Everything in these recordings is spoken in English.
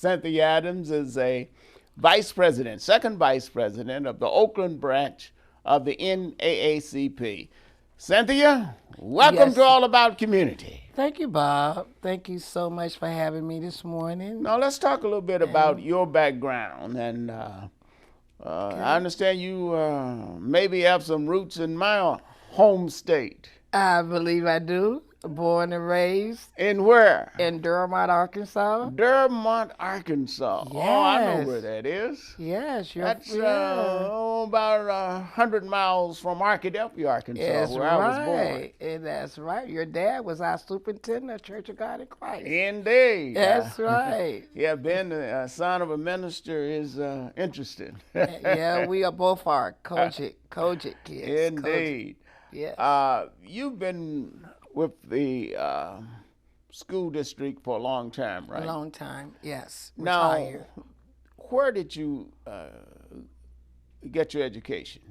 Cynthia Adams is a vice president, second vice president of the Oakland branch of the NAACP. Cynthia, welcome to Yes. All About Community. Thank you, Bob. Thank you so much for having me this morning. Now let's talk a little bit about your background. And I understand you maybe have some roots in my home state. I believe I do. Born and raised In where? in Durmont, Arkansas. Durmont, Arkansas. Oh, I know Yes. where that is. Yes, you're That's yeah. about 100 miles from Arkadelphia, Arkansas, That's where I was born. right. And that's right. Your dad was our superintendent of Church of God in Christ. Indeed. That's right. Yeah, being the son of a minister is interesting. Yeah, we are both our Kojic kids. Indeed. Yes. You've been with the school district for a long time, right? A long time. Yes. Now, Retired. where did you get your education?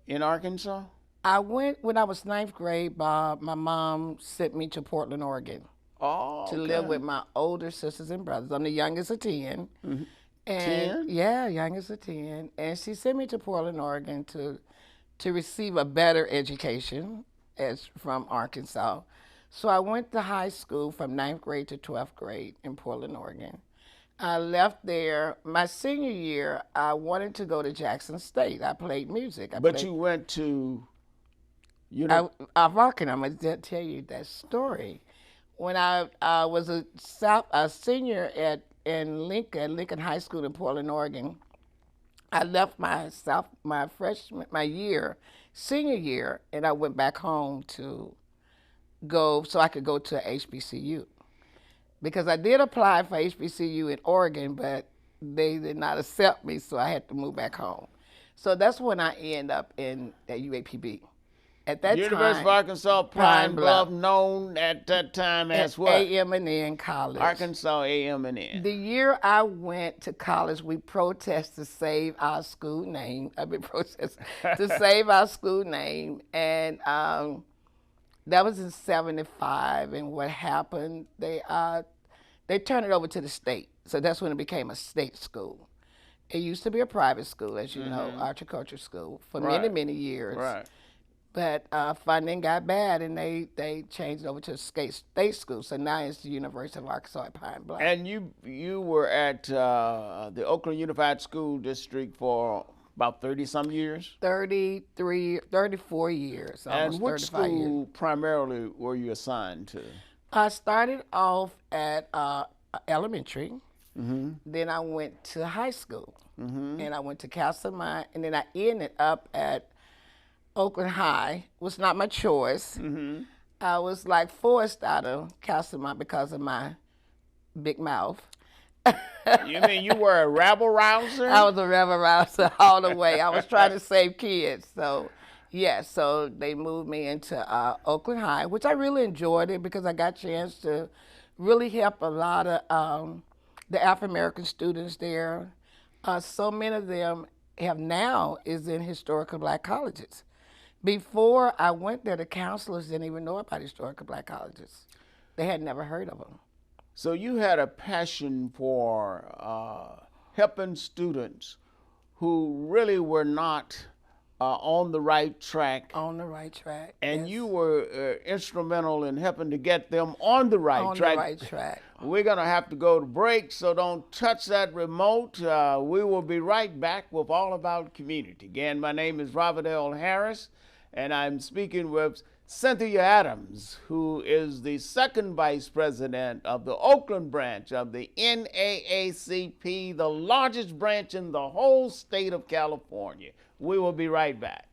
In Arkansas? I went when I was ninth grade, Bob. My mom sent me to Portland, Oregon Oh, to live with my older sisters and brothers. I'm the youngest of 10. And 10? yeah, youngest of 10. And she sent me to Portland, Oregon to receive a better education as from Arkansas. So I went to high school from ninth grade to 12th grade in Portland, Oregon. I left there my senior year. I wanted to go to Jackson State. I played music. But you went to, you know, I'm going to tell you that story. When I was a senior in Lincoln High School in Portland, Oregon, I left my senior year, and I went back home to go so I could go to HBCU. Because I did apply for HBCU in Oregon, but they did not accept me, so I had to move back home. So that's when I end up in at UAPB. At that University of time, Arkansas Pine Bluff, known at that time as what? AM&N College. Arkansas AM&N. The year I went to college, we protested to save our school name. I've been protesting to save our school name, and that was in '75. And what happened? They turned it over to the state, so that's when it became a state school. It used to be a private school, as you know, horticulture school, for many years. Right. But funding got bad, and they changed it over to a state school. So now it's the University of Arkansas at Pine Bluff. And you were at the Oakland Unified School District for about 30-some years? 34 years, And almost which 35 years. school primarily were you assigned to? I started off at elementary. Then I went to high school. And I went to Castlemont, and then I ended up at Oakland High. Was not my choice. I was like forced out of Castlemont because of my big mouth. You mean you were a rabble rouser? I was a rebel rouser all the way. I was trying to save kids. So, yeah, so they moved me into Oakland High, which I really enjoyed it because I got a chance to really help a lot of the African-American students there. So many of them have now is in historical black colleges. Before I went there, the counselors didn't even know about historical black colleges. They had never heard of them. So you had a passion for helping students who really were not on the right track. On the right track. And yes. you were instrumental in helping to get them on the right track. On the right track. We're going to have to go to break, so don't touch that remote. We will be right back with All About Community. Again, my name is Robert L. Harris, and I'm speaking with Cynthia Adams, who is the second vice president of the Oakland branch of the NAACP, the largest branch in the whole state of California. We will be right back.